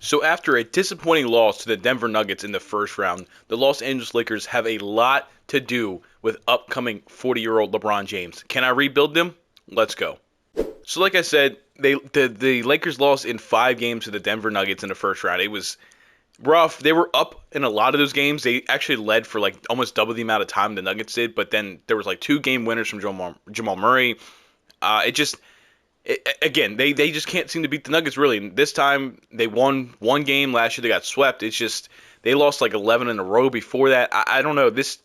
So after a disappointing loss to the Denver Nuggets in the first round, the Los Angeles Lakers have a lot to do with upcoming 40-year-old LeBron James. Can I rebuild them? Let's go. So like I said, the Lakers lost in 5 games to the Denver Nuggets in the first round. It was rough. They were up in a lot of those games. They actually led for like almost double the amount of time the Nuggets did, but then there was like 2 game winners from Jamal Murray. Again, they just can't seem to beat the Nuggets really. And this time they won 1 game. Last year they got swept. It's just they lost like 11 in a row before that. I don't know. This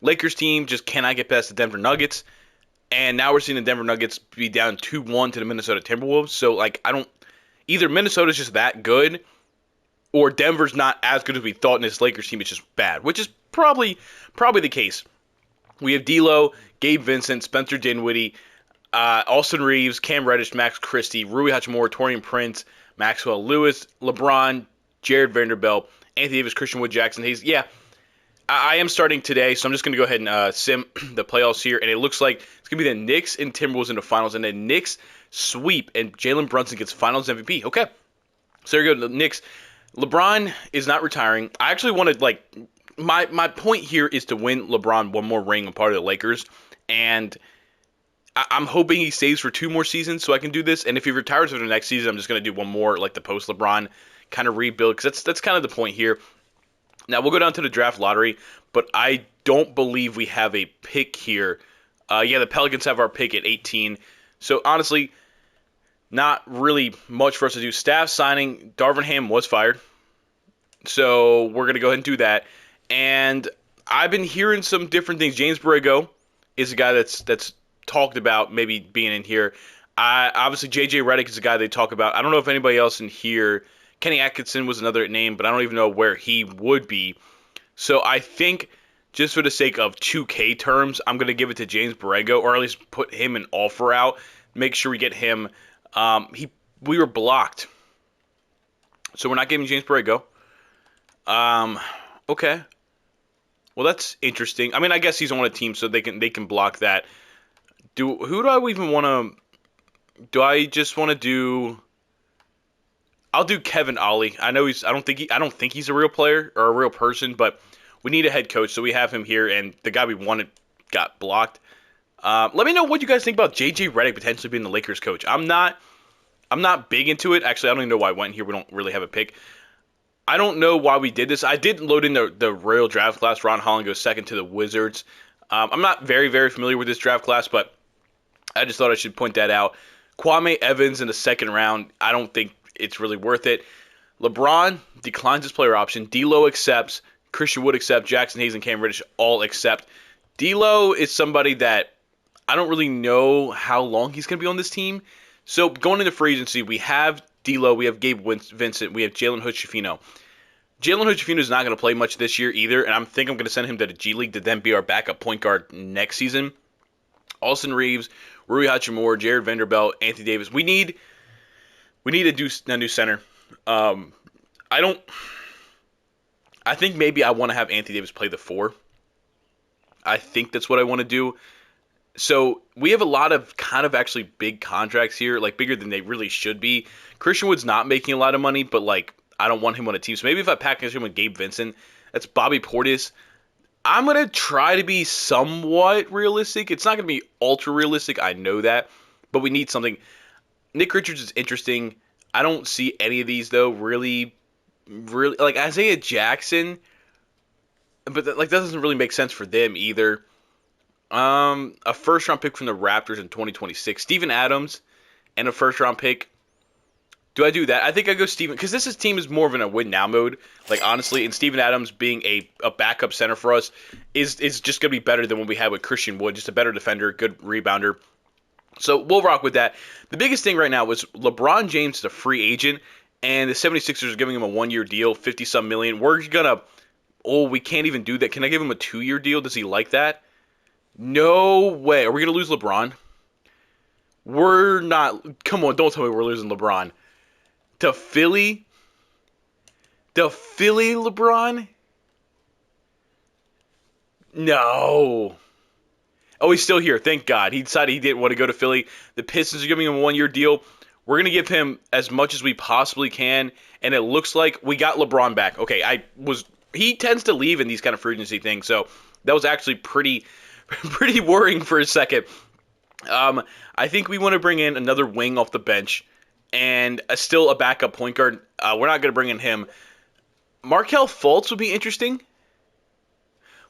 Lakers team just cannot get past the Denver Nuggets. And now we're seeing the Denver Nuggets be down 2-1 to the Minnesota Timberwolves. So like either Minnesota's just that good or Denver's not as good as we thought, and this Lakers team is just bad, which is probably the case. We have D'Lo, Gabe Vincent, Spencer Dinwiddie, Austin Reeves, Cam Reddish, Max Christie, Rui Hachimura, Taurean Prince, Maxwell Lewis, LeBron, Jared Vanderbilt, Anthony Davis, Christian Wood, Jackson Hayes. Yeah, I am starting today, so I'm just going to go ahead and sim the playoffs here, and it looks like it's going to be the Knicks and Timberwolves in the finals, and the Knicks sweep, and Jalen Brunson gets finals MVP. Okay, so there you go, the Knicks. LeBron is not retiring. I actually wanted, my point here is to win LeBron one more ring and part of the Lakers, and I'm hoping he stays for 2 more seasons so I can do this, and if he retires for the next season, I'm just going to do one more, like the post-LeBron kind of rebuild, because that's kind of the point here. Now, we'll go down to the draft lottery, but I don't believe we have a pick here. The Pelicans have our pick at 18, so honestly, not really much for us to do. Staff signing, Darvin Ham was fired, so we're going to go ahead and do that. And I've been hearing some different things. James Borrego is a guy that's talked about maybe being in here. Obviously, J.J. Redick is a guy they talk about. I don't know if anybody else in here. Kenny Atkinson was another name, but I don't even know where he would be. So I think just for the sake of 2K terms, I'm going to give it to James Borrego, or at least put him an offer out. Make sure we get him. We were blocked, so we're not giving James Borrego. Okay. Well, that's interesting. I mean, I guess he's on a team, so they can block that. Who do I even want to? Do I just want to do? I'll do Kevin Ollie. I know I don't think he's a real player or a real person, but we need a head coach, so we have him here, and the guy we wanted got blocked. Let me know what you guys think about J.J. Redick potentially being the Lakers coach. I'm not big into it. Actually, I don't even know why I went here. We don't really have a pick. I don't know why we did this. I did load in the Royal draft class. Ron Holland goes second to the Wizards. I'm not very, very familiar with this draft class, but I just thought I should point that out. Kwame Evans in the second round, I don't think it's really worth it. LeBron declines his player option. D'Lo accepts. Christian Wood accepts. Jackson Hayes and Cam Reddish all accept. D'Lo is somebody that I don't really know how long he's going to be on this team. So going into free agency, we have D'Lo, we have Gabe Vincent, we have Jalen Hood-Schifino. Jalen Hood-Schifino is not going to play much this year either, and I'm going to send him to the G League to then be our backup point guard next season. Austin Reeves, Rui Hachimura, Jared Vanderbilt, Anthony Davis. We need a new center. I think maybe I want to have Anthony Davis play the 4. I think that's what I want to do. So we have a lot of kind of actually big contracts here, like bigger than they really should be. Christian Wood's not making a lot of money, but like I don't want him on a team. So maybe if I package him with Gabe Vincent, that's Bobby Portis. I'm going to try to be somewhat realistic. It's not going to be ultra realistic. I know that, but we need something. Nick Richards is interesting. I don't see any of these though really like Isaiah Jackson, but that doesn't really make sense for them either. A first round pick from the Raptors in 2026. Steven Adams and a first round pick. Do I do that? I think I go Steven, because this team is more of in a win now mode. Like honestly, and Steven Adams being a backup center for us is just gonna be better than what we had with Christian Wood. Just a better defender, good rebounder. So we'll rock with that. The biggest thing right now was LeBron James is a free agent, and the 76ers are giving him a 1-year deal, 50-some million. We can't even do that. Can I give him a 2-year deal? Does he like that? No way. Are we going to lose LeBron? We're not. Come on, don't tell me we're losing LeBron. To Philly? The Philly LeBron? No. Oh, he's still here. Thank God. He decided he didn't want to go to Philly. The Pistons are giving him a 1-year deal. We're going to give him as much as we possibly can, and it looks like we got LeBron back. Okay, he tends to leave in these kind of free agency things, so that was actually pretty pretty worrying for a second. I think we want to bring in another wing off the bench and still a backup point guard. We're not going to bring in him. Markelle Fultz would be interesting.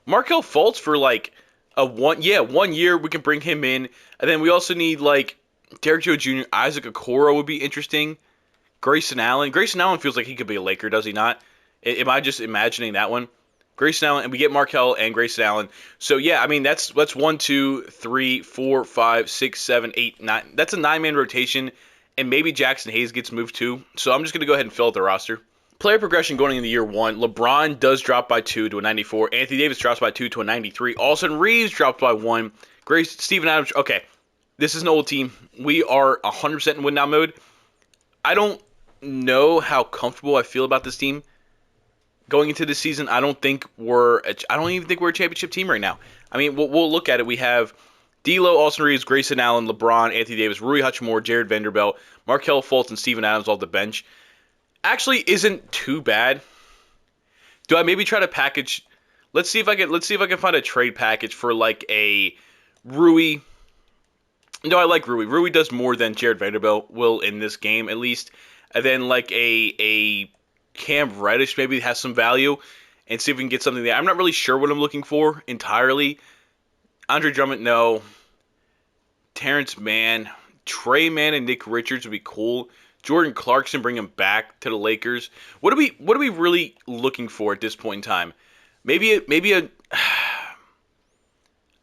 Markelle Fultz for like a 1 year we can bring him in, and then we also need like Derrick Jones Jr., Isaac Okoro would be interesting. Grayson Allen. Grayson Allen feels like he could be a Laker, does he not? Am I just imagining that one? Grayson Allen, and we get Markelle and Grayson Allen. So yeah, I mean that's 1, 2, 3, 4, 5, 6, 7, 8, 9. That's a 9-man rotation, and maybe Jackson Hayes gets moved too. So I'm just gonna go ahead and fill out the roster. Player progression going into year 1. LeBron does drop by 2 to a 94. Anthony Davis drops by 2 to a 93. Austin Reeves drops by 1. Steven Adams. Okay, this is an old team. We are 100% in win now mode. I don't know how comfortable I feel about this team going into this season. I don't even think we're a championship team right now. I mean, we'll look at it. We have D'Lo, Austin Reeves, Grayson Allen, LeBron, Anthony Davis, Rui Hachimura, Jared Vanderbilt, Markelle Fultz, and Steven Adams off the bench. Actually, isn't too bad. Do I maybe try to package? Let's see if I can find a trade package for like a Rui. No, I like Rui. Rui does more than Jared Vanderbilt will in this game, at least. And then like a Cam Reddish maybe has some value, and see if we can get something there. I'm not really sure what I'm looking for entirely. Andre Drummond, no. Terrence Mann, Trey Mann, and Nick Richards would be cool. Jordan Clarkson, bring him back to the Lakers. What are we really looking for at this point in time? Maybe a.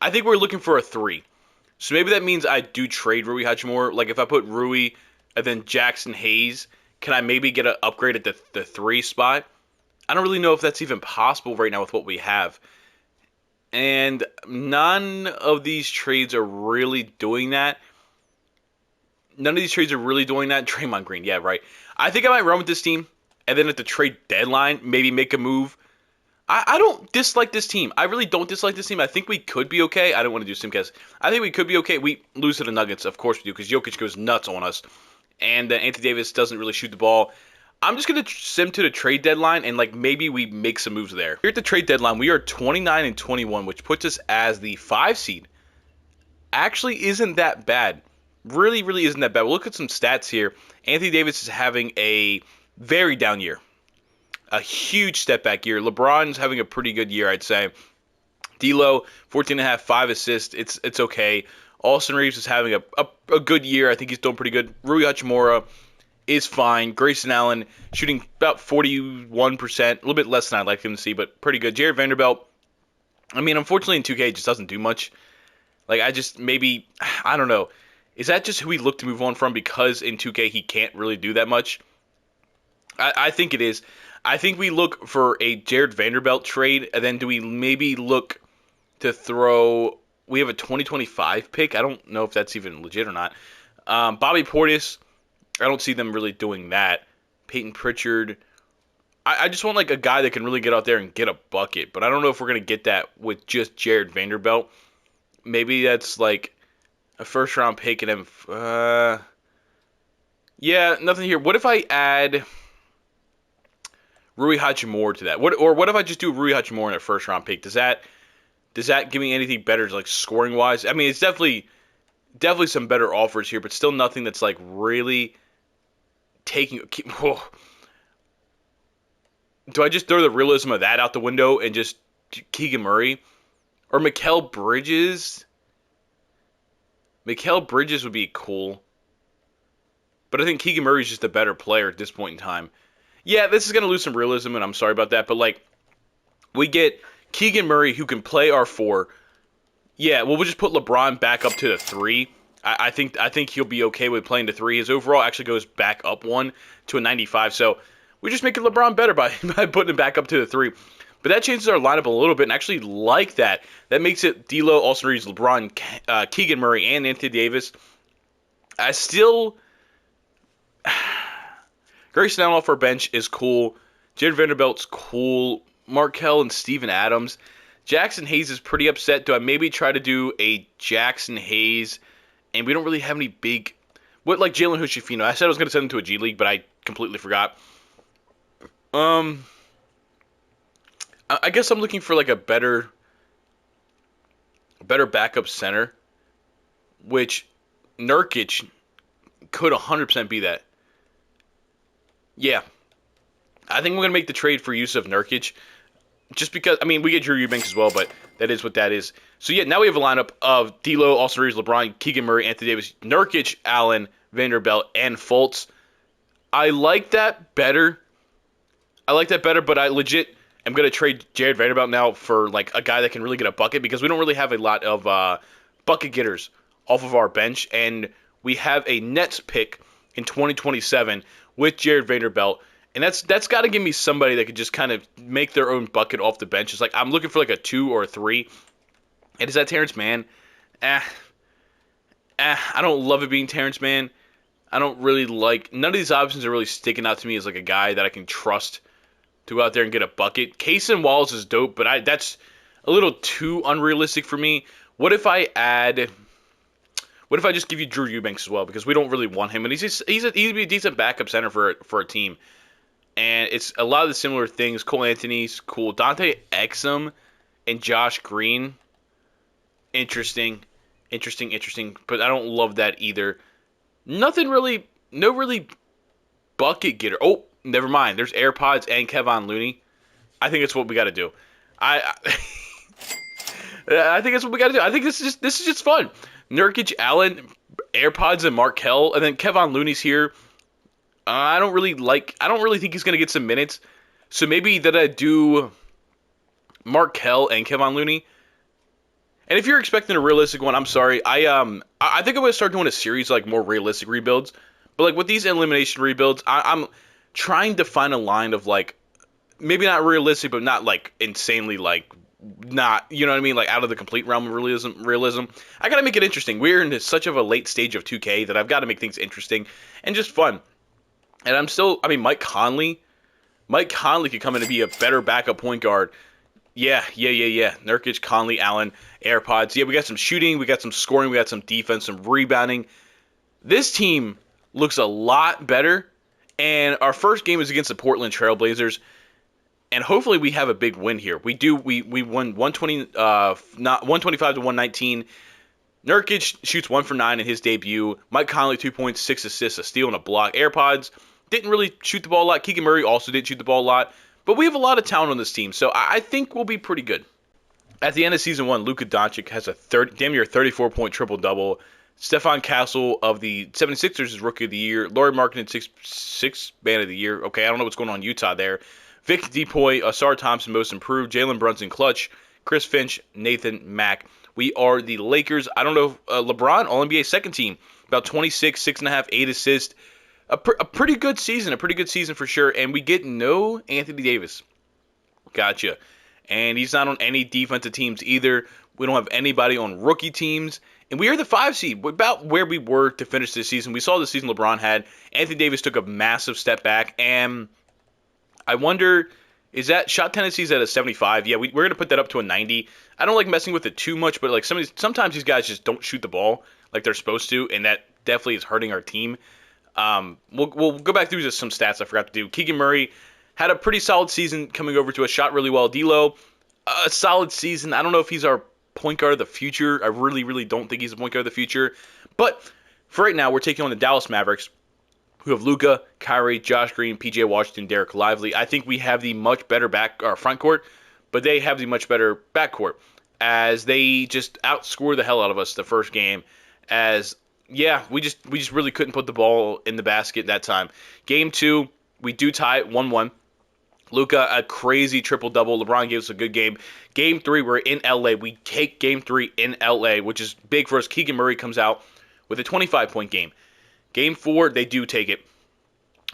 I think we're looking for a 3. So maybe that means I do trade Rui Hachimura. Like if I put Rui and then Jackson Hayes, can I maybe get an upgrade at the 3 spot? I don't really know if that's even possible right now with what we have. And none of these trades are really doing that. Draymond Green, yeah, right. I think I might run with this team, and then at the trade deadline, maybe make a move. I don't dislike this team. I really don't dislike this team. I think we could be okay. I don't want to do Simcast. I think we could be okay. We lose to the Nuggets, of course we do, because Jokic goes nuts on us. And Anthony Davis doesn't really shoot the ball. I'm just going to sim to the trade deadline, and like maybe we make some moves there. Here at the trade deadline, we are 29-21, which puts us as the 5 seed. Actually isn't that bad. Really, really isn't that bad. We'll look at some stats here. Anthony Davis is having a very down year. A huge step back year. LeBron's having a pretty good year, I'd say. D'Lo, 14.5, 5 assists. It's okay. Austin Reeves is having a good year. I think he's doing pretty good. Rui Hachimura is fine. Grayson Allen shooting about 41%. A little bit less than I'd like him to see, but pretty good. Jared Vanderbilt, I mean, unfortunately in 2K, it just doesn't do much. Like, I don't know. Is that just who we look to move on from because in 2K he can't really do that much? I think it is. I think we look for a Jared Vanderbilt trade, and then do we maybe look to throw... We have a 2025 pick. I don't know if that's even legit or not. Bobby Portis, I don't see them really doing that. Peyton Pritchard. I just want like a guy that can really get out there and get a bucket, but I don't know if we're going to get that with just Jared Vanderbilt. Maybe that's like a first-round pick and then... yeah, nothing here. What if I add Rui Hachimura to that? What if I just do Rui Hachimura in a first-round pick? Does that give me anything better, like scoring-wise? I mean, it's definitely some better offers here, but still nothing that's like really taking... Whoa. Do I just throw the realism of that out the window and just Keegan Murray? Or Mikal Bridges? Mikal Bridges would be cool. But I think Keegan Murray's just a better player at this point in time. Yeah, this is going to lose some realism, and I'm sorry about that. But, like, we get Keegan Murray who can play our 4. Yeah, well, we'll just put LeBron back up to the 3. I think he'll be okay with playing the 3. His overall actually goes back up 1 to a 95. So we're just making LeBron better by putting him back up to the 3. But that changes our lineup a little bit, and I actually like that. That makes it D'Lo, Austin Reeves, LeBron, Keegan Murray, and Anthony Davis. I still... Grayson Allen off our bench is cool. Jared Vanderbilt's cool. Markelle and Steven Adams. Jackson Hayes is pretty upset. Do I maybe try to do a Jackson Hayes? And we don't really have any big... What, like Jalen Hood-Schifino? I said I was going to send him to a G League, but I completely forgot. I guess I'm looking for like a better backup center, which Nurkic could 100% be that. Yeah, I think we're going to make the trade for use of Nurkic. Just because, I mean, we get Drew Eubanks as well, but that is what that is. So, yeah, now we have a lineup of D'Lo, Austin Reeves, LeBron, Keegan Murray, Anthony Davis, Nurkic, Allen, Vanderbilt, and Fultz. I like that better. But I legit am going to trade Jared Vanderbilt now for, like, a guy that can really get a bucket because we don't really have a lot of bucket getters off of our bench. And we have a Nets pick in 2027 with Jared Vanderbilt. And that's got to give me somebody that could just kind of make their own bucket off the bench. It's like I'm looking for like a 2 or a 3. And is that Terrence Mann? I don't love it being Terrence Mann. I don't really like. None of these options are really sticking out to me as like a guy that I can trust to go out there and get a bucket. Cason Wallace is dope, but that's a little too unrealistic for me. What if I just give you Drew Eubanks as well because we don't really want him, and he'd be a decent backup center for a team. And it's a lot of the similar things. Cole Anthony's cool. Dante Exum and Josh Green. Interesting. But I don't love that either. No really bucket getter. Oh, never mind. There's AirPods and Kevon Looney. I think it's what we got to do. I think it's what we got to do. I think this is just fun. Nurkic, Allen, AirPods, and Markelle, and then Kevon Looney's here. I don't really think he's going to get some minutes. So maybe that I do Markelle and Kevon Looney. And if you're expecting a realistic one, I'm sorry. I think I'm going to start doing a series like more realistic rebuilds. But like with these elimination rebuilds, I'm trying to find a line of like maybe not realistic, but not like insanely like not, you know what I mean, like out of the complete realm of realism. I got to make it interesting. We're in such of a late stage of 2K that I've got to make things interesting and just fun. And Mike Conley could come in and be a better backup point guard. Yeah. Nurkic, Conley, Allen, AirPods. Yeah, we got some shooting, we got some scoring, we got some defense, some rebounding. This team looks a lot better. And our first game is against the Portland Trail Blazers. And hopefully we have a big win here. We do. We won 125 to 119. Nurkic shoots 1 for 9 in his debut. Mike Conley 2 points, 6 assists, a steal, and a block. AirPods didn't really shoot the ball a lot. Keegan Murray also didn't shoot the ball a lot. But we have a lot of talent on this team, so I think we'll be pretty good. At the end of Season 1, Luka Doncic has a damn near 34-point triple-double. Stephon Castle of the 76ers is Rookie of the Year. Lauri Markkanen, sixth Man of the Year. Okay, I don't know what's going on in Utah there. Vic DePoy, Asar Thompson, Most Improved. Jalen Brunson, Clutch. Chris Finch, Nathan Mack. We are the Lakers. I don't know, LeBron, All-NBA second team. About 26, 6.5, 8 assists. A pretty good season for sure. And we get no Anthony Davis. Gotcha. And he's not on any defensive teams either. We don't have anybody on rookie teams. And we are the 5 seed, about where we were to finish this season. We saw the season LeBron had. Anthony Davis took a massive step back. And I wonder, is that shot tendencies at a 75? Yeah, we're going to put that up to a 90. I don't like messing with it too much, but like sometimes these guys just don't shoot the ball like they're supposed to, and that definitely is hurting our team. We'll go back through just some stats I forgot to do. Keegan Murray had a pretty solid season coming over to us, shot really well. D'Lo, a solid season. I don't know if he's our point guard of the future. I really, really don't think he's a point guard of the future. But for right now, we're taking on the Dallas Mavericks, who have Luka, Kyrie, Josh Green, PJ Washington, Derek Lively. I think we have the much better front court, but they have the much better backcourt, as they just outscore the hell out of us the first game. We just really couldn't put the ball in the basket that time. Game 2, we do tie it 1-1. Luka, a crazy triple-double. LeBron gave us a good game. Game 3, we're in L.A. We take Game 3 in L.A., which is big for us. Keegan Murray comes out with a 25-point game. Game 4, they do take it.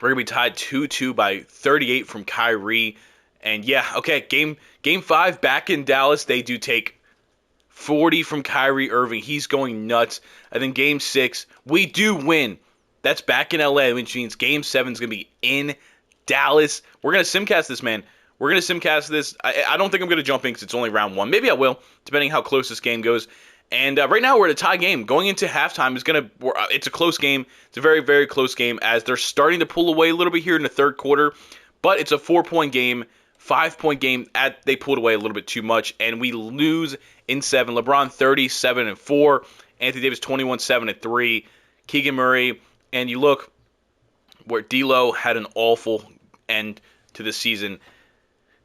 We're going to be tied 2-2 by 38 from Kyrie. And Game 5, back in Dallas, they do take 40 from Kyrie Irving. He's going nuts. And then Game 6, we do win. That's back in LA, which means Game 7 is going to be in Dallas. We're going to simcast this, man. We're going to simcast this. I don't think I'm going to jump in because it's only round 1. Maybe I will, depending how close this game goes. And right now we're at a tie game. Going into halftime it's a close game. It's a very, very close game as they're starting to pull away a little bit here in the third quarter. But it's a 4-point game, 5-point game. They pulled away a little bit too much, and we lose in 7. LeBron 37-4, Anthony Davis 21-7-3, Keegan Murray, and you look where D'Lo had an awful end to the season.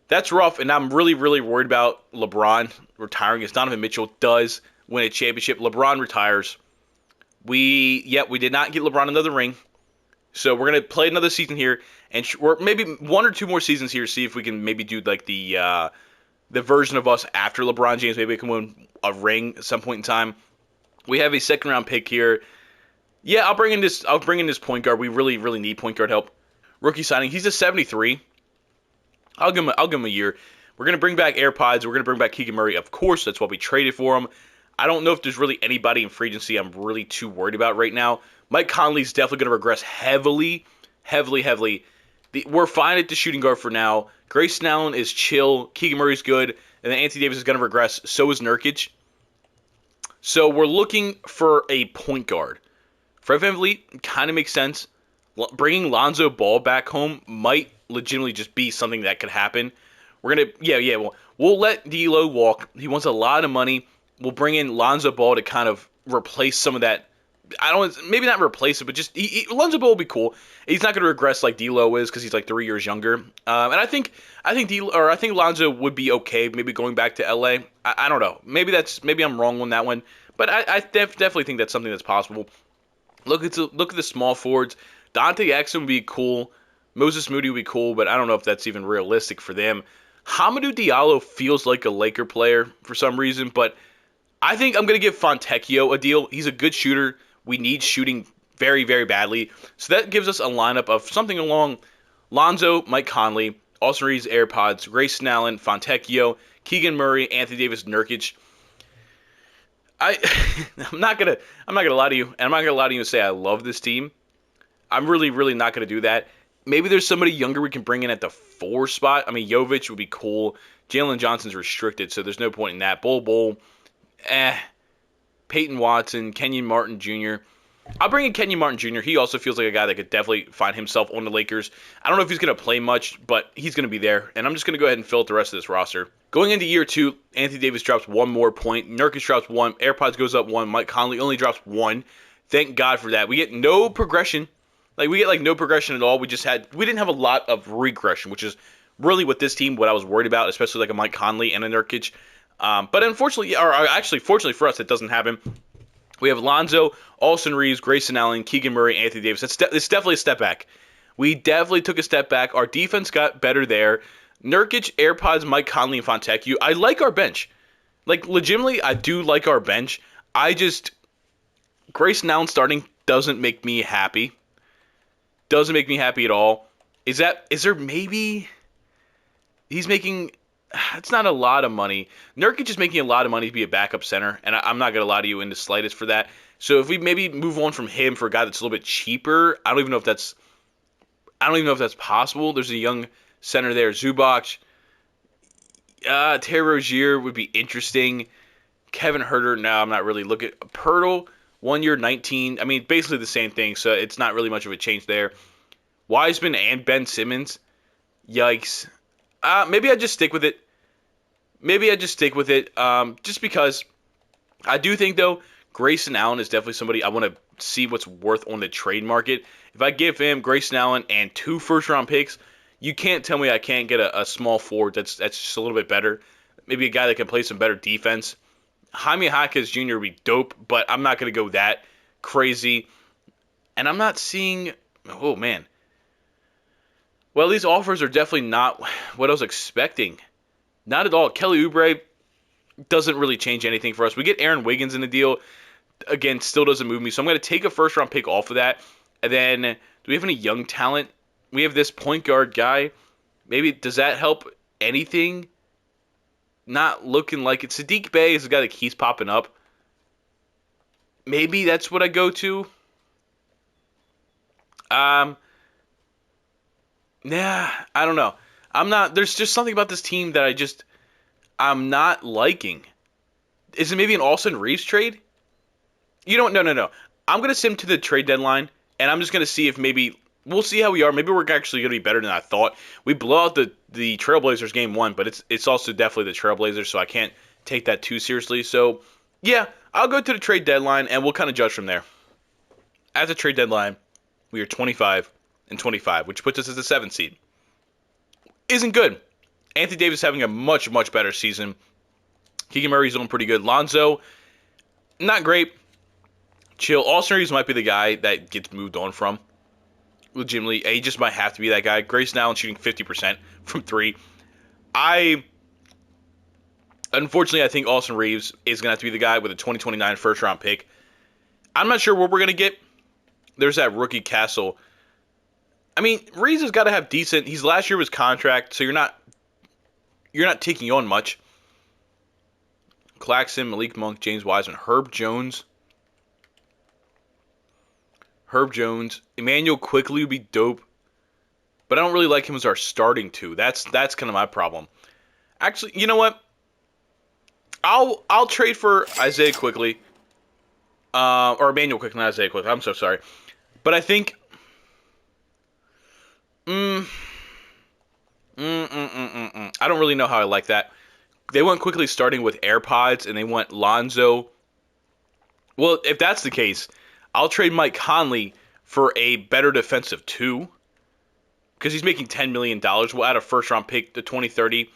That's rough, and I'm really, really worried about LeBron retiring as Donovan Mitchell does win a championship. LeBron retires. We did not get LeBron another ring, so we're gonna play another season here, and we're maybe 1 or 2 more seasons here. See if we can maybe do like the version of us after LeBron James. Maybe we can win a ring at some point in time. We have a 2nd-round pick here. Yeah, I'll bring in this point guard. We really, really need point guard help. Rookie signing. He's a 73. I'll give him a year. We're gonna bring back AirPods. We're gonna bring back Keegan Murray. Of course, that's what we traded for him. I don't know if there's really anybody in free agency I'm really too worried about right now. Mike Conley's definitely going to regress heavily. We're fine at the shooting guard for now. Grayson Allen is chill. Keegan Murray's good. And then Anthony Davis is going to regress. So is Nurkic. So we're looking for a point guard. Fred VanVleet kind of makes sense. Bringing Lonzo Ball back home might legitimately just be something that could happen. We're going to, we'll let D'Lo walk. He wants a lot of money. We'll bring in Lonzo Ball to kind of replace some of that. Maybe not replace it, but just Lonzo Ball will be cool. He's not going to regress like D'Lo is because he's like 3 years younger. And I think Lonzo would be okay. Maybe going back to LA. I don't know. Maybe I'm wrong on that one, but I definitely think that's something that's possible. Look at the small forwards. Dante Exum would be cool. Moses Moody would be cool, but I don't know if that's even realistic for them. Hamidou Diallo feels like a Laker player for some reason, but I think I'm going to give Fontecchio a deal. He's a good shooter. We need shooting very, very badly. So that gives us a lineup of something along Lonzo, Mike Conley, Austin Reeves, AirPods, Grayson Allen, Fontecchio, Keegan Murray, Anthony Davis, Nurkic. I'm not gonna lie to you, and I'm not gonna lie to you and say I love this team. I'm really, really not gonna do that. Maybe there's somebody younger we can bring in at the 4 spot. I mean, Jovic would be cool. Jalen Johnson's restricted, so there's no point in that. Bol. Peyton Watson, Kenyon Martin Jr. I'll bring in Kenyon Martin Jr. He also feels like a guy that could definitely find himself on the Lakers. I don't know if he's going to play much, but he's going to be there. And I'm just going to go ahead and fill out the rest of this roster. Going into year 2, Anthony Davis drops 1 more point. Nurkic drops 1. AirPods goes up 1. Mike Conley only drops 1. Thank God for that. We get no progression. We get no progression at all. We didn't have a lot of regression, which is really what I was worried about, especially like a Mike Conley and a Nurkic. But unfortunately, or actually, fortunately for us, it doesn't happen. We have Lonzo, Austin Reeves, Grayson Allen, Keegan Murray, Anthony Davis. It's definitely a step back. We definitely took a step back. Our defense got better there. Nurkic, AirPods, Mike Conley, and Fontecchio. I like our bench. Legitimately, I do like our bench. Grayson Allen starting doesn't make me happy. Doesn't make me happy at all. Is there maybe he's making... It's not a lot of money. Nurkic is making a lot of money to be a backup center, and I'm not going to lie to you in the slightest for that. So if we maybe move on from him for a guy that's a little bit cheaper, I don't even know if that's possible. There's a young center there, Zubac. Terry Rozier would be interesting. Kevin Huerter, no, I'm not really looking. Pirtle, 1 year, 19. I mean, basically the same thing, so it's not really much of a change there. Wiseman and Ben Simmons, yikes. Maybe I just stick with it. Just because I do think, though, Grayson Allen is definitely somebody I want to see what's worth on the trade market. If I give him Grayson Allen and 2 first-round picks, you can't tell me I can't get a small forward that's just a little bit better. Maybe a guy that can play some better defense. Jaime Jaquez Jr. would be dope, but I'm not going to go that crazy. And I'm not seeing... Oh, man. Well, these offers are definitely not what I was expecting. Not at all. Kelly Oubre doesn't really change anything for us. We get Aaron Wiggins in the deal. Again, still doesn't move me. So I'm going to take a first-round pick off of that. And then, do we have any young talent? We have this point guard guy. Maybe, does that help anything? Not looking like it. Sadiq Bey is a guy that keeps popping up. Maybe that's what I go to. Nah, I don't know. There's just something about this team that I'm not liking. Is it maybe an Austin Reeves trade? You don't. No. I'm gonna send him to the trade deadline, and I'm just gonna see if maybe we'll see how we are. Maybe we're actually gonna be better than I thought. We blow out the Trailblazers game one, but it's also definitely the Trailblazers, so I can't take that too seriously. So yeah, I'll go to the trade deadline, and we'll kind of judge from there. At the trade deadline, we are 25-25, which puts us as the 7th seed. Isn't good. Anthony Davis having a much better season. Keegan Murray's doing pretty good. Lonzo, not great. Chill. Austin Reeves might be the guy that gets moved on from. Legitimately, he just might have to be that guy. Grayson Allen shooting 50% from 3. Unfortunately, I think Austin Reeves is going to have to be the guy with a 2029 first-round pick. I'm not sure what we're going to get. There's that rookie Castle. I mean, Reeves has got to have decent. He's last year was contract, so you're not taking on much. Claxton, Malik Monk, James Wiseman, Herb Jones. Emmanuel Quickly would be dope, but I don't really like him as our starting two. That's kind of my problem. Actually, you know what? I'll trade for Isaiah Quickly, or Emmanuel Quickly, not Isaiah Quickly. I'm so sorry, but I think. I don't really know how I like that. They went Quickly starting with AirPods, and they went Lonzo. Well, if that's the case, I'll trade Mike Conley for a better defensive 2 because he's making $10 million. We'll add a first-round pick to 2030.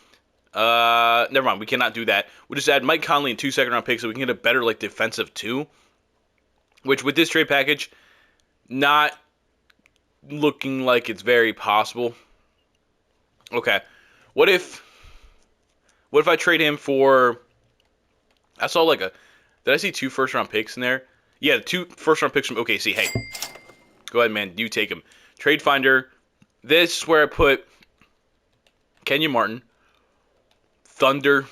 Never mind. We cannot do that. We'll just add Mike Conley and 2 second-round picks so we can get a better defensive 2, which with this trade package, not looking like it's very possible. Okay. What if I trade him for... I saw did I see 2 first-round picks in there? Yeah, 2 first-round picks from OKC. Hey, go ahead, man. You take them. Trade Finder. This is where I put Kenyon Martin. Thunder.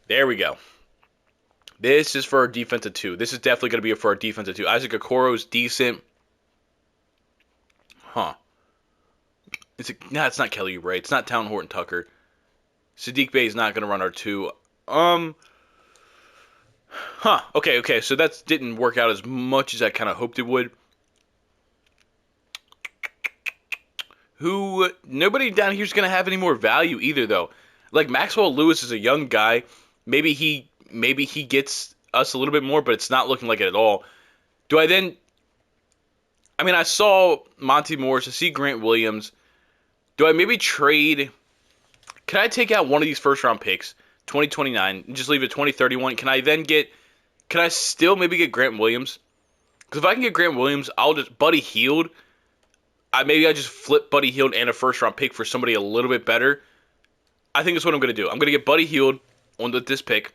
There we go. This is for our defensive 2. This is definitely going to be for our defensive 2. Isaac Okoro's decent. Huh. No, it's not Kelly Oubre. It's not Town Horton Tucker. Sadiq Bey is not going to run our 2. Okay. So that didn't work out as much as I kind of hoped it would. Nobody down here is going to have any more value either, though. Like Maxwell Lewis is a young guy. Maybe he gets us a little bit more, but it's not looking like it at all. Do I then? I mean, I saw Monty Morris. I see Grant Williams. Do I maybe trade? Can I take out one of these first-round picks, 2029, and just leave it 2031? Can I still maybe get Grant Williams? Because if I can get Grant Williams, I'll just Buddy Hield. Maybe I just flip Buddy Hield and a first-round pick for somebody a little bit better. I think that's what I'm going to do. I'm going to get Buddy Hield on this pick.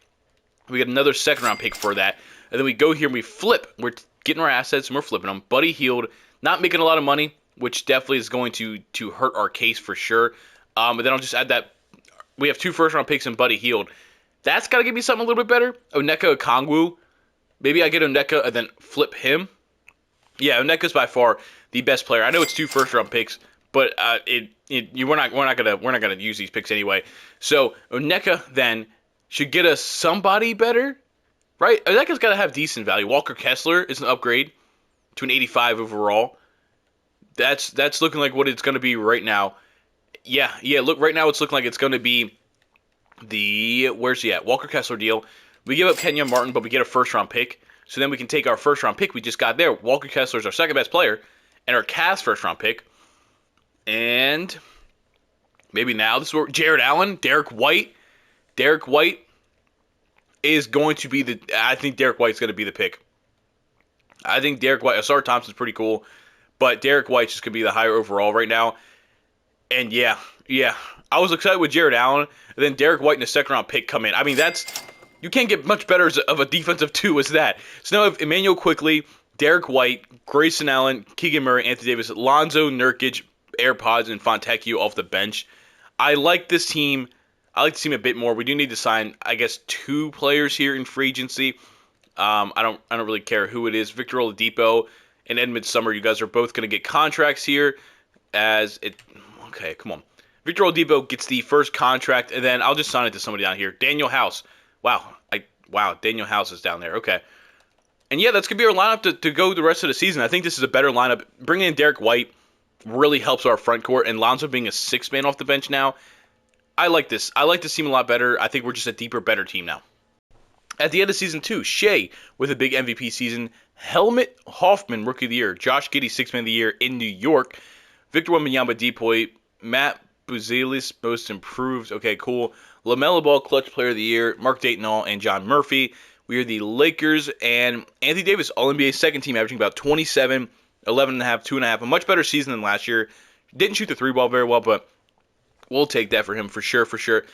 We get another second-round pick for that. And then we go here and we flip. We're getting our assets and we're flipping them. Buddy Hield, not making a lot of money, which definitely is going to hurt our case for sure. And then I'll just add that. We have 2 first-round picks and Buddy Hield. That's got to give me something a little bit better. Onyeka Okongwu. Maybe I get Onyeka and then flip him. Yeah, Onyeka's by far the best player. I know it's 2 first-round picks, but we're not gonna use these picks anyway. So Onyeka then should get us somebody better, right? Onyeka's got to have decent value. Walker Kessler is an upgrade to an 85 overall. That's looking like what it's going to be right now. Yeah. Look, right now it's looking like it's going to be where's he at? Walker Kessler deal. We give up Kenyon Martin, but we get a first-round pick. So then we can take our first-round pick we just got there. Walker Kessler is our second-best player, and our Cavs first-round pick. And maybe now this is where Jared Allen, Derek White. Derek White is going to be I think Derek White's going to be the pick. I think Derek White. Asar Thompson's pretty cool, but Derek White's just going to be the higher overall right now. And yeah. I was excited with Jared Allen, and then Derek White and a second-round pick come in. I mean, you can't get much better of a defensive 2 as that. So now we have Emmanuel Quickly, Derek White, Grayson Allen, Keegan Murray, Anthony Davis, Lonzo, Nurkic, AirPods, and Fontecchio off the bench. I like this team. I like the team a bit more. We do need to sign, I guess, 2 players here in free agency. I don't really care who it is. Victor Oladipo and Edmund Summer, you guys are both going to get contracts here. Okay, come on. Victor Oladipo gets the first contract, and then I'll just sign it to somebody down here. Daniel House. Wow, Daniel House is down there. Okay. And yeah, that's going to be our lineup to go the rest of the season. I think this is a better lineup. Bringing in Derek White really helps our front court, and Lonzo being a six man off the bench now. I like this. I like this team a lot better. I think we're just a deeper, better team now. At the end of season 2, Shea with a big MVP season. Helmut Hoffman, Rookie of the Year. Josh Giddey, Sixth Man of the Year in New York. Victor Wembanyama, Depoy. Matt Buzelis, Most Improved. Okay, cool. LaMelo Ball, Clutch Player of the Year. Mark Dayton-All and John Murphy. We are the Lakers, and Anthony Davis, All-NBA second team, averaging about 27, 11.5, 2.5. A much better season than last year. Didn't shoot the three ball very well, but we'll take that for him for sure, for sure.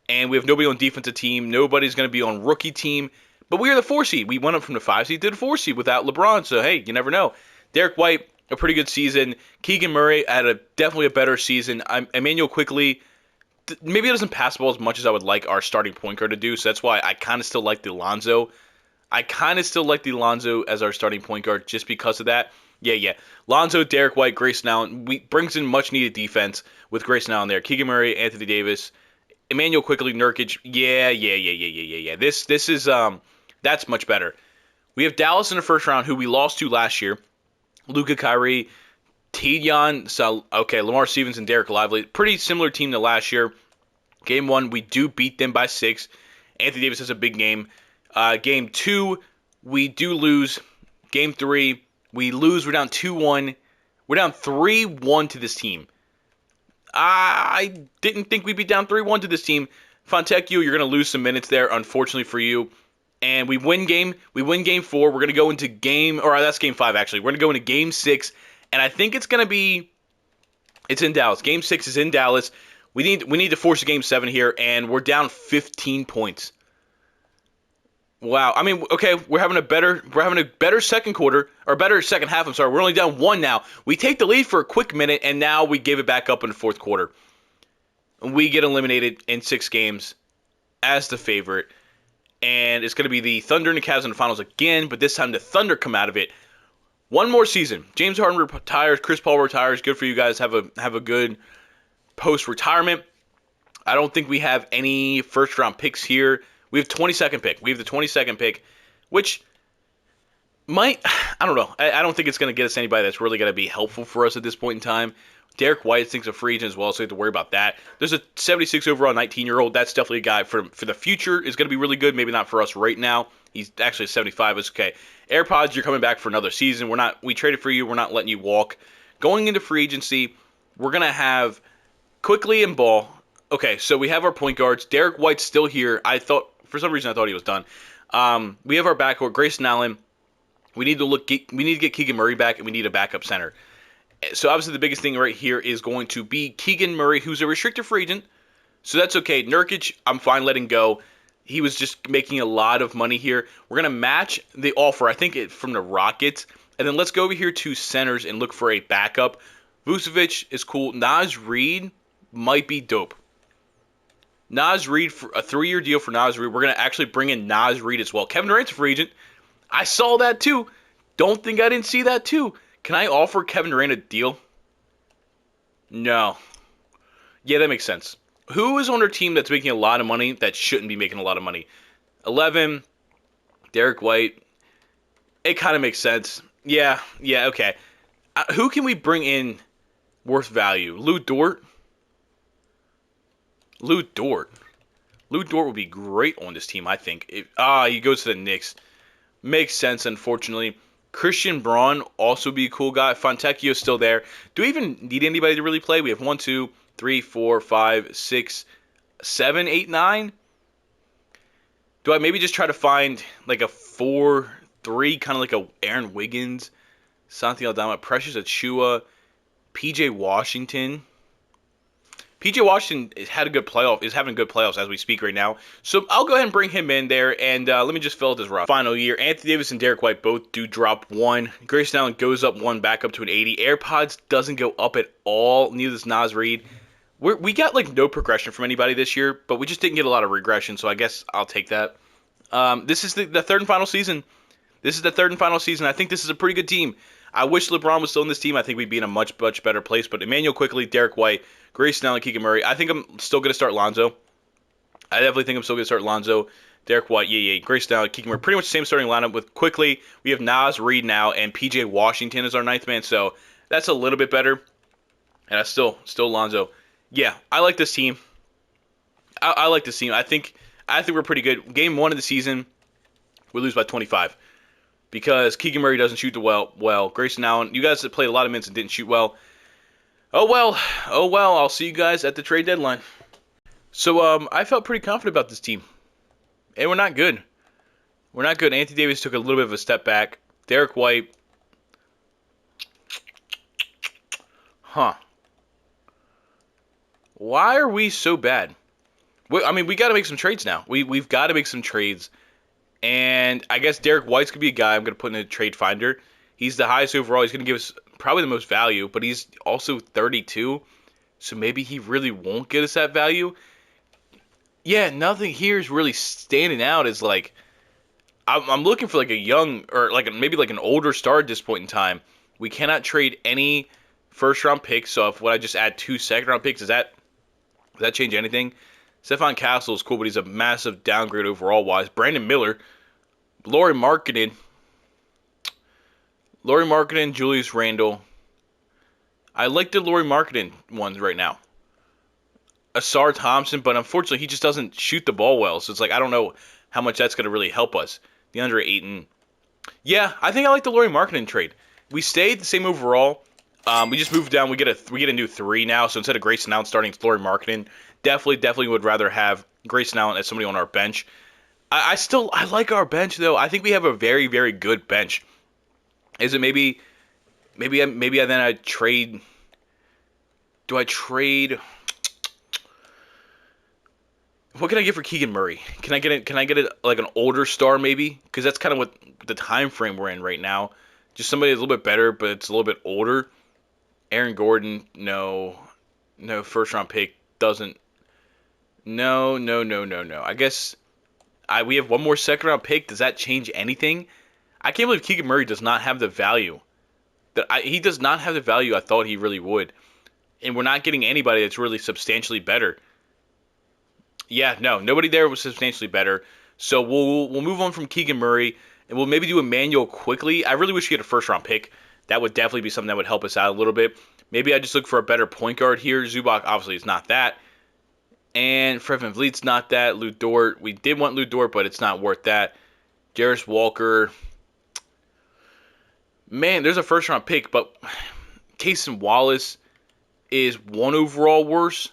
And we have nobody on defensive team. Nobody's going to be on rookie team. But we are the 4 seed. We went up from the 5 seed to the 4 seed without LeBron. So, hey, you never know. Derek White, a pretty good season. Keegan Murray had definitely a better season. Emmanuel Quickley, maybe it doesn't pass the ball as much as I would like our starting point guard to do. So that's why I kind of still like the Lonzo. I kind of still like the Lonzo as our starting point guard just because of that. Yeah. Lonzo, Derek White, Grayson Allen brings in much needed defense with Grayson Allen there. Keegan Murray, Anthony Davis, Emmanuel Quickley, Nurkic. Yeah. This is that's much better. We have Dallas in the first round, who we lost to last year. Luka, Kyrie, Lamar Stevens and Derek Lively. Pretty similar team to last year. Game 1, we do beat them by 6. Anthony Davis has a big game. Game 2, we do lose. Game 3, we lose. We're down 2-1. We're down 3-1 to this team. I didn't think we'd be down 3-1 to this team. Fontecchio, you're going to lose some minutes there, unfortunately for you. And we win game 4. We're going to go into that's game 5, actually. We're going to go into game 6. And I think it's in Dallas. Game 6 is in Dallas. We need to force a game 7 here, and we're down 15 points. Wow. I mean, okay, we're having a better second quarter, or better second half, I'm sorry. We're only down 1 now. We take the lead for a quick minute, and now we gave it back up in the fourth quarter. We get eliminated in 6 games as the favorite. And it's going to be the Thunder and the Cavs in the finals again, but this time the Thunder come out of it. One more season. James Harden retires. Chris Paul retires. Good for you guys. Have a good post-retirement. I don't think we have any first-round picks here. We have 22nd pick. We have the 22nd pick, which I don't know. I don't think it's going to get us anybody that's really going to be helpful for us at this point in time. Derek White thinks a free agent as well, so we have to worry about that. There's a 76 overall 19-year-old. That's definitely a guy for the future is going to be really good. Maybe not for us right now. He's actually a 75. It's okay. AirPods, you're coming back for another season. We traded for you. We're not letting you walk. Going into free agency, we're going to have Quickley and Ball. Okay, so we have our point guards. Derek White's still here. For some reason, I thought he was done. We have our backcourt, Grayson Allen. We need to get Keegan Murray back, and we need a backup center. So obviously the biggest thing right here is going to be Keegan Murray, who's a restricted free agent. So that's okay. Nurkic, I'm fine letting go. He was just making a lot of money here. We're going to match the offer, I think, from the Rockets. And then let's go over here to centers and look for a backup. Vucevic is cool. Naz Reid might be dope. Naz Reid, for a 3-year deal for Naz Reid. We're going to actually bring in Naz Reid as well. Kevin Durant's a free agent. I saw that too. Don't think I didn't see that too. Can I offer Kevin Durant a deal? No. Yeah, that makes sense. Who is on our team that's making a lot of money that shouldn't be making a lot of money? 11, Derek White. It kind of makes sense. Yeah, okay. Who can we bring in worth value? Lou Dort? Lou Dort would be great on this team, I think. He goes to the Knicks. Makes sense, unfortunately. Christian Braun also be a cool guy. Fontecchio's still there. Do we even need anybody to really play? We have 1, 2, 3, 4, 5, 6, 7, 8, 9. Do I maybe just try to find like a 4-3, kind of like a Aaron Wiggins, Santi Aldama, Precious Achiuwa, PJ Washington? PJ Washington is having good playoffs as we speak right now. So I'll go ahead and bring him in there, and let me just fill out this roster. Final year, Anthony Davis and Derek White both do drop 1. Grayson Allen goes up 1, back up to an 80. AirPods doesn't go up at all. Neither does Naz Reid. We got like no progression from anybody this year, but we just didn't get a lot of regression, so I guess I'll take that. This is the third and final season. I think this is a pretty good team. I wish LeBron was still in this team. I think we'd be in a much, much better place. But Emmanuel Quickley, Derek White, Grayson Allen, Keegan Murray. I think I'm still going to start Lonzo. Derek White, yeah. Grayson Allen, Keegan Murray. Pretty much the same starting lineup with quickly. We have Nas Reed now and PJ Washington as our ninth man. So that's a little bit better. And I still Lonzo. Yeah, I like this team. I like this team. I think we're pretty good. Game 1 of the season, we lose by 25 because Keegan Murray doesn't shoot the well. Grayson Allen, you guys that played a lot of minutes and didn't shoot well. Oh well. I'll see you guys at the trade deadline. So I felt pretty confident about this team, and we're not good. Anthony Davis took a little bit of a step back. Derek White, why are we so bad? I mean, we got to make some trades now. We've got to make some trades. And I guess Derek White's going to be a guy I'm going to put in a trade finder. He's the highest overall. He's going to give us probably the most value, but he's also 32. So maybe he really won't get us that value. Yeah, nothing here is really standing out as like, I'm looking for like a young or like maybe like an older star at this point in time. We cannot trade any first round picks. So if I just add 2 second round picks, does that change anything? Stephon Castle is cool, but he's a massive downgrade overall wise. Brandon Miller, Lauri Markkanen, Julius Randle. I like the Lauri Markkanen ones right now. Asar Thompson, but unfortunately he just doesn't shoot the ball well. So it's like I don't know how much that's going to really help us. DeAndre Ayton. Yeah, I think I like the Lauri Markkanen trade. We stayed the same overall. We just moved down. We get a new 3 now. So instead of Grayson Allen starting, it's Lauri Markkanen. Definitely would rather have Grayson Allen as somebody on our bench. I like our bench though. I think we have a very, very good bench. Is it maybe I trade? Do I trade? What can I get for Keegan Murray? Can I get it like an older star maybe? Because that's kind of what the time frame we're in right now. Just somebody a little bit better, but it's a little bit older. Aaron Gordon, no first round pick doesn't. No. I guess we have one more second round pick. Does that change anything? I can't believe Keegan Murray does not have the value he does not have the value I thought he really would, and we're not getting anybody that's really substantially better. Yeah, no, nobody there was substantially better. So we'll move on from Keegan Murray, and we'll maybe do Emmanuel quickly. I really wish we had a first round pick. That would definitely be something that would help us out a little bit. Maybe I just look for a better point guard here. Zubac obviously is not that. And Fred VanVleet's not that. Lou Dort, we did want Lou Dort, but it's not worth that. Jarris Walker. Man, there's a first round pick, but Cason Wallace is 1 overall worse.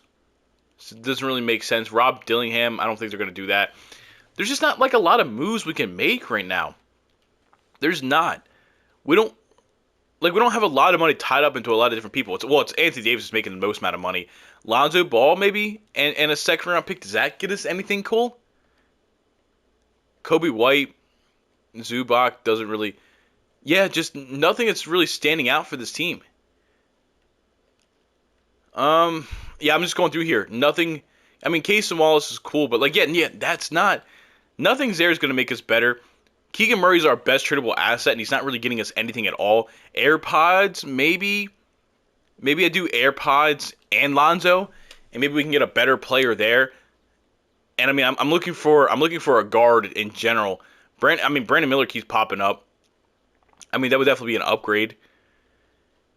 So it doesn't really make sense. Rob Dillingham, I don't think they're going to do that. There's just not like a lot of moves we can make right now. There's not. We don't have a lot of money tied up into a lot of different people. It's Anthony Davis is making the most amount of money. Lonzo Ball maybe and a second round pick. Does that get us anything cool? Kobe White, Zubac doesn't really. Yeah, just nothing that's really standing out for this team. Yeah, I'm just going through here. Nothing. I mean, Cason Wallace is cool, but like, yeah, that's not. Nothing's there is going to make us better. Keegan Murray's our best tradable asset, and he's not really getting us anything at all. AirPods, maybe. Maybe I do AirPods and Lonzo, and maybe we can get a better player there. And I mean, I'm looking for a guard in general. Brandon Miller keeps popping up. I mean, that would definitely be an upgrade.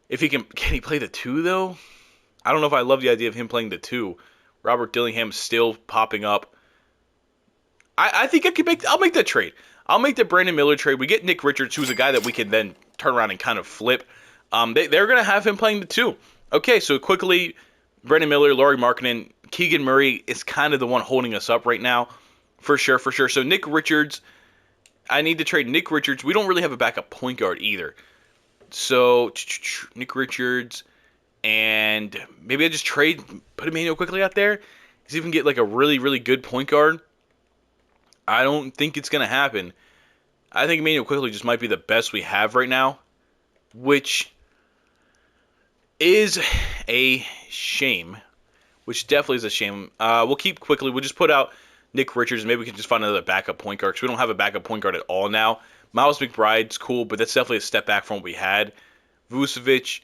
If can he play the 2 though? I don't know if I love the idea of him playing the 2. Robert Dillingham still popping up. I think I'll make that trade. I'll make the Brandon Miller trade. We get Nick Richards, who's a guy that we can then turn around and kind of flip. They're going to have him playing the 2. Okay, so quickly, Brandon Miller, Lauri Markkanen, Keegan Murray is kind of the one holding us up right now. For sure. So Nick Richards, I need to trade Nick Richards. We don't really have a backup point guard either. So Nick Richards, and maybe I just put Emmanuel quickly out there. See if we can get like a really, really good point guard. I don't think it's going to happen. I think Emmanuel quickly just might be the best we have right now, which is a shame. Which definitely is a shame. We'll keep quickly. We'll just put out Nick Richards, and maybe we can just find another backup point guard, because we don't have a backup point guard at all now. Miles McBride's cool, but that's definitely a step back from what we had. Vucevic,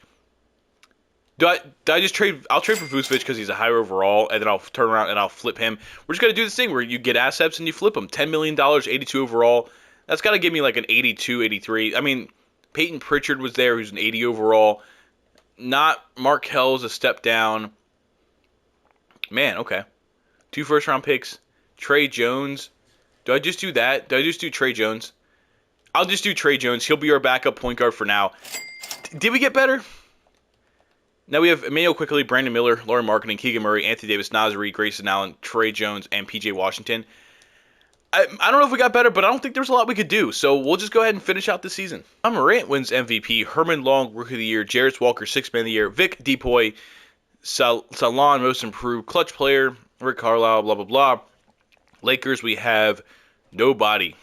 Do I just trade? I'll trade for Vucevic because he's a higher overall, and then I'll turn around and I'll flip him. We're just gonna do this thing where you get assets and you flip them. $10 million, 82 overall. That's got to give me like an 82, 83. I mean, Peyton Pritchard was there, who's an 80 overall. Not Markel's a step down. Man, okay. 2 first-round picks. Trey Jones. Do I just do that? Do I just do Trey Jones? I'll just do Trey Jones. He'll be our backup point guard for now. Did we get better? Now we have Emmanuel Quickly, Brandon Miller, Lauren Marketing, Keegan Murray, Anthony Davis, Nasri, Grayson Allen, Trey Jones, and P.J. Washington. I don't know if we got better, but I don't think there's a lot we could do. So we'll just go ahead and finish out the season. John Morant wins MVP. Herman Long, Rookie of the Year. Jarris Walker, Sixth Man of the Year. Vic Depoy, Salon, Most Improved. Clutch Player. Rick Carlisle, blah, blah, blah. Lakers, we have nobody.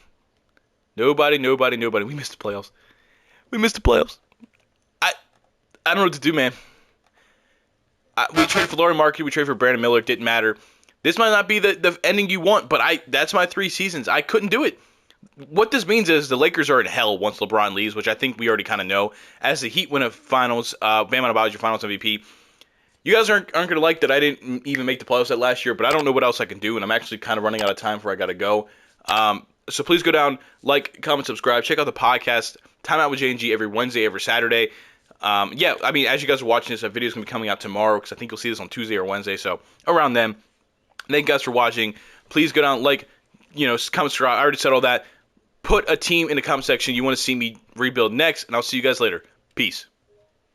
Nobody. We missed the playoffs. I don't know what to do, man. We traded for Lauren Markey. We traded for Brandon Miller. It didn't matter. This might not be the ending you want, but that's my 3 seasons. I couldn't do it. What this means is the Lakers are in hell once LeBron leaves, which I think we already kind of know. As the Heat win a finals, Bam Adebayo is your finals MVP. You guys aren't going to like that I didn't even make the playoffs that last year, but I don't know what else I can do, and I'm actually kind of running out of time before I got to go. So please go down, like, comment, subscribe. Check out the podcast, Time Out with J&G, every Wednesday, every Saturday. Yeah, I mean, as you guys are watching this, a video is going to be coming out tomorrow because I think you'll see this on Tuesday or Wednesday, so around then. Thank you guys for watching. Please go down, like, comment, subscribe. I already said all that. Put a team in the comment section you want to see me rebuild next, and I'll see you guys later. Peace.